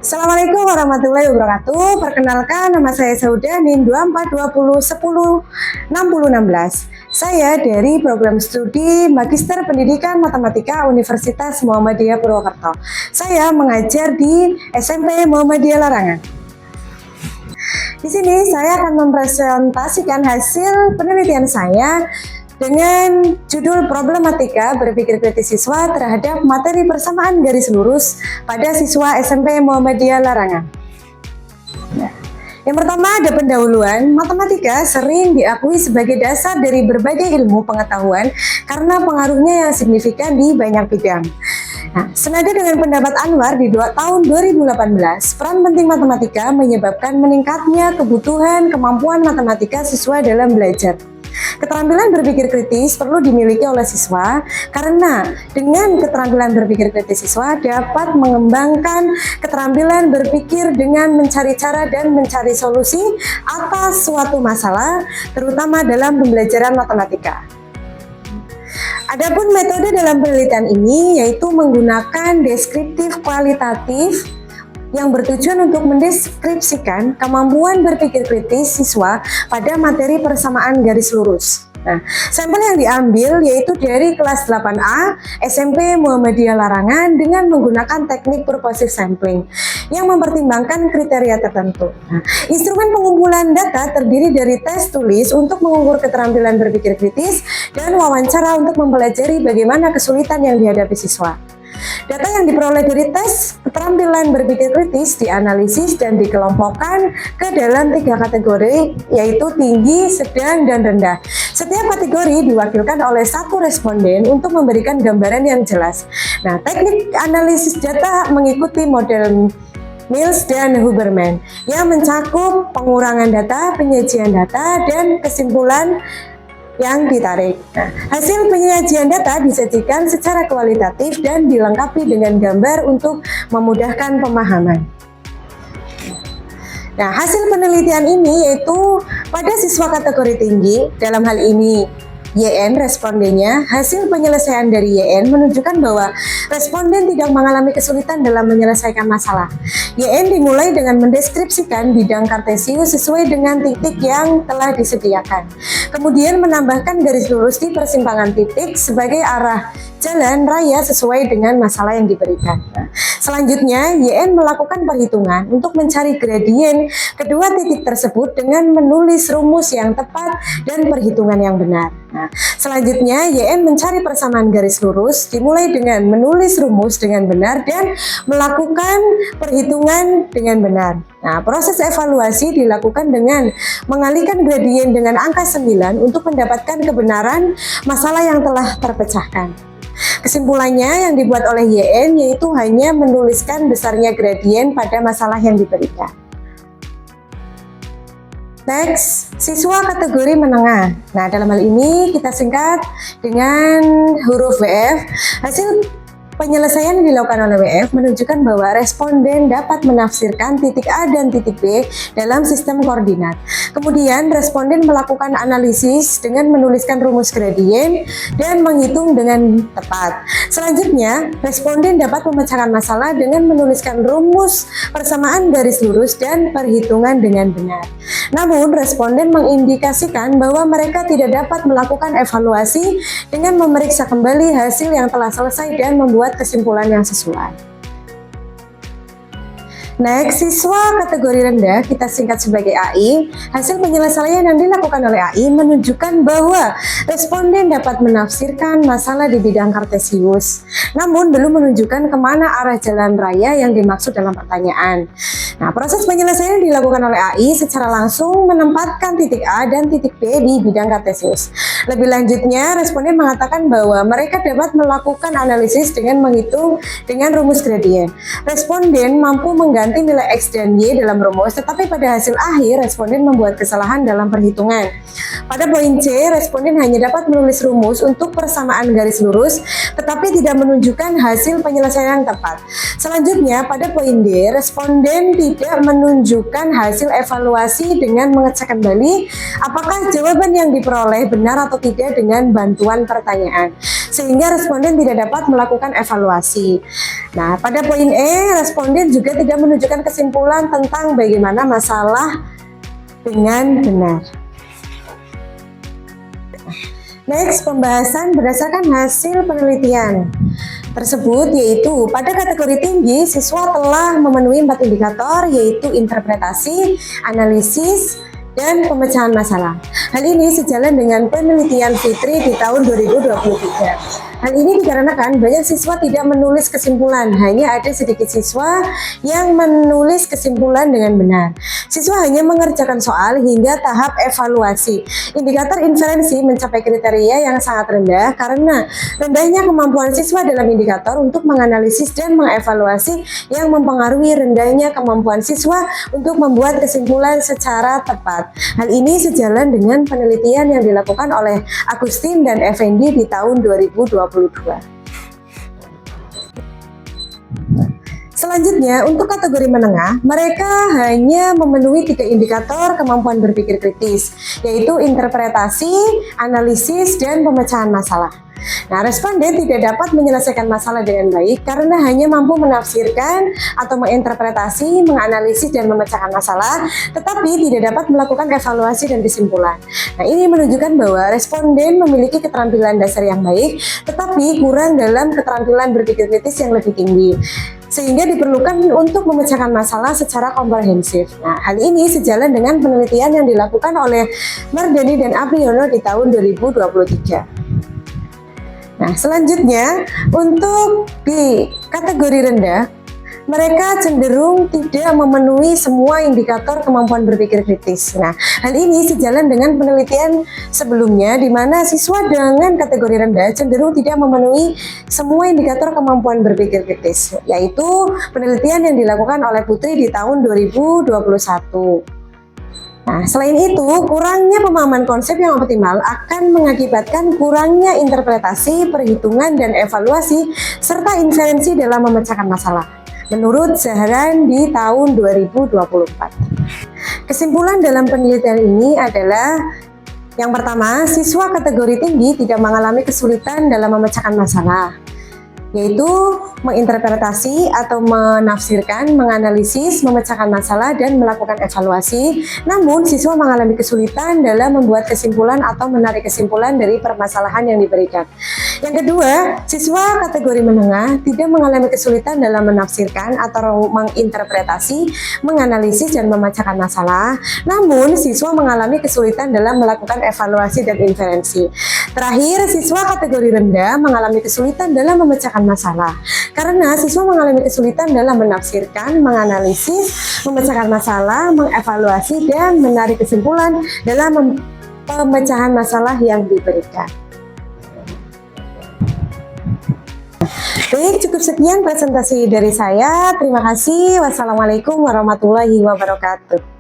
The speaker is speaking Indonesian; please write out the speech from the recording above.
Assalamualaikum warahmatullahi wabarakatuh. Perkenalkan, nama saya Sauda, NIM 242010106016. Saya dari program studi Magister Pendidikan Matematika Universitas Muhammadiyah Purwokerto. Saya mengajar di SMP Muhammadiyah Larangan. Di sini saya akan mempresentasikan hasil penelitian saya dengan judul problematika berpikir kritis siswa terhadap materi persamaan garis lurus pada siswa SMP Muhammadiyah Larangan. Yang pertama ada pendahuluan. Matematika sering diakui sebagai dasar dari berbagai ilmu pengetahuan karena pengaruhnya yang signifikan di banyak bidang. Senada dengan pendapat Anwar di tahun 2018, peran penting matematika menyebabkan meningkatnya kebutuhan kemampuan matematika siswa dalam belajar. Keterampilan berpikir kritis perlu dimiliki oleh siswa karena dengan keterampilan berpikir kritis siswa dapat mengembangkan keterampilan berpikir dengan mencari cara dan mencari solusi atas suatu masalah, terutama dalam pembelajaran matematika. Adapun metode dalam penelitian ini yaitu menggunakan deskriptif kualitatif yang bertujuan untuk mendeskripsikan kemampuan berpikir kritis siswa pada materi persamaan garis lurus. Sampel yang diambil yaitu dari kelas 8A SMP Muhammadiyah Larangan dengan menggunakan teknik purposive sampling yang mempertimbangkan kriteria tertentu. Instrumen pengumpulan data terdiri dari tes tulis untuk mengukur keterampilan berpikir kritis dan wawancara untuk mempelajari bagaimana kesulitan yang dihadapi siswa. Data yang diperoleh dari tes keterampilan berpikir kritis dianalisis dan dikelompokkan ke dalam 3 kategori yaitu tinggi, sedang, dan rendah. Setiap kategori diwakilkan oleh satu responden untuk memberikan gambaran yang jelas. Teknik analisis data mengikuti model Mills dan Huberman yang mencakup pengurangan data, penyajian data, dan kesimpulan yang ditarik. Hasil penyajian data disajikan secara kualitatif dan dilengkapi dengan gambar untuk memudahkan pemahaman. Hasil penelitian ini yaitu pada siswa kategori tinggi, dalam hal ini YN respondennya, hasil penyelesaian dari YN menunjukkan bahwa responden tidak mengalami kesulitan dalam menyelesaikan masalah. YN dimulai dengan mendeskripsikan bidang kartesius sesuai dengan titik yang telah disediakan. Kemudian menambahkan garis lurus di persimpangan titik sebagai arah jalan raya sesuai dengan masalah yang diberikan. Selanjutnya, YN melakukan perhitungan untuk mencari gradien kedua titik tersebut dengan menulis rumus yang tepat dan perhitungan yang benar. Selanjutnya, YN mencari persamaan garis lurus dimulai dengan menulis rumus dengan benar dan melakukan perhitungan dengan benar. Proses evaluasi dilakukan dengan mengalihkan gradien dengan angka 9 untuk mendapatkan kebenaran masalah yang telah terpecahkan. Kesimpulannya yang dibuat oleh YN yaitu hanya menuliskan besarnya gradien pada masalah yang diberikan. Next, siswa kategori menengah. Dalam hal ini kita singkat dengan huruf WF. Hasil penyelesaian yang dilakukan oleh WF menunjukkan bahwa responden dapat menafsirkan titik A dan titik B dalam sistem koordinat. Kemudian responden melakukan analisis dengan menuliskan rumus gradien dan menghitung dengan tepat. Selanjutnya, responden dapat memecahkan masalah dengan menuliskan rumus persamaan garis lurus dan perhitungan dengan benar. Namun, responden mengindikasikan bahwa mereka tidak dapat melakukan evaluasi dengan memeriksa kembali hasil yang telah selesai dan membuat kesimpulan yang sesuai. Next, siswa kategori rendah kita singkat sebagai AI. Hasil penyelesaian yang dilakukan oleh AI menunjukkan bahwa responden dapat menafsirkan masalah di bidang kartesius, namun belum menunjukkan kemana arah jalan raya yang dimaksud dalam pertanyaan. Proses penyelesaian yang dilakukan oleh AI secara langsung menempatkan titik A dan titik B di bidang kartesius. Lebih lanjutnya, responden mengatakan bahwa mereka dapat melakukan analisis dengan menghitung dengan rumus gradien. Responden mampu mengganti nilai X dan Y dalam rumus, tetapi pada hasil akhir responden membuat kesalahan dalam perhitungan. Pada poin C, responden hanya dapat menulis rumus untuk persamaan garis lurus, tetapi tidak menunjukkan hasil penyelesaian yang tepat. Selanjutnya, pada poin D, responden tidak menunjukkan hasil evaluasi dengan mengecek kembali apakah jawaban yang diperoleh benar atau tidak dengan bantuan pertanyaan, sehingga responden tidak dapat melakukan evaluasi. Nah, pada poin E, responden juga tidak menunjukkan kesimpulan tentang bagaimana masalah dengan benar. Next, pembahasan berdasarkan hasil penelitian tersebut, yaitu pada kategori tinggi siswa telah memenuhi 4 indikator, yaitu interpretasi, analisis, dan pemecahan masalah. Hal ini sejalan dengan penelitian Fitri di tahun 2023. Hal ini dikarenakan banyak siswa tidak menulis kesimpulan, hanya ada sedikit siswa yang menulis kesimpulan dengan benar. Siswa hanya mengerjakan soal hingga tahap evaluasi. Indikator inferensi mencapai kriteria yang sangat rendah karena rendahnya kemampuan siswa dalam indikator untuk menganalisis dan mengevaluasi yang mempengaruhi rendahnya kemampuan siswa untuk membuat kesimpulan secara tepat. Hal ini sejalan dengan penelitian yang dilakukan oleh Agustin dan Effendi di tahun 2022. Selanjutnya, untuk kategori menengah, mereka hanya memenuhi 3 indikator kemampuan berpikir kritis, yaitu interpretasi, analisis, dan pemecahan masalah. Nah, responden tidak dapat menyelesaikan masalah dengan baik karena hanya mampu menafsirkan atau menginterpretasi, menganalisis, dan memecahkan masalah, tetapi tidak dapat melakukan evaluasi dan kesimpulan. Nah, ini menunjukkan bahwa responden memiliki keterampilan dasar yang baik, tetapi kurang dalam keterampilan berpikir kritis yang lebih tinggi, sehingga diperlukan untuk memecahkan masalah secara komprehensif. Nah, hal ini sejalan dengan penelitian yang dilakukan oleh Mardani dan Apriyono di tahun 2023. Nah, selanjutnya untuk di kategori rendah, mereka cenderung tidak memenuhi semua indikator kemampuan berpikir kritis. Nah, hal ini sejalan dengan penelitian sebelumnya di mana siswa dengan kategori rendah cenderung tidak memenuhi semua indikator kemampuan berpikir kritis, yaitu penelitian yang dilakukan oleh Putri di tahun 2021. Nah, selain itu, kurangnya pemahaman konsep yang optimal akan mengakibatkan kurangnya interpretasi, perhitungan, dan evaluasi, serta inferensi dalam memecahkan masalah. Menurut Zahran di tahun 2024. Kesimpulan dalam penelitian ini adalah yang pertama, siswa kategori tinggi tidak mengalami kesulitan dalam memecahkan masalah, yaitu menginterpretasi atau menafsirkan, menganalisis, memecahkan masalah, dan melakukan evaluasi. Namun, siswa mengalami kesulitan dalam membuat kesimpulan atau menarik kesimpulan dari permasalahan yang diberikan. Yang kedua, siswa kategori menengah tidak mengalami kesulitan dalam menafsirkan atau menginterpretasi, menganalisis, dan memecahkan masalah. Namun, siswa mengalami kesulitan dalam melakukan evaluasi dan inferensi. Terakhir, siswa kategori rendah mengalami kesulitan dalam memecahkan masalah karena siswa mengalami kesulitan dalam menafsirkan, menganalisis, memecahkan masalah, mengevaluasi, dan menarik kesimpulan dalam pemecahan masalah yang diberikan. Baik, cukup sekian presentasi dari saya. Terima kasih. Wassalamualaikum warahmatullahi wabarakatuh.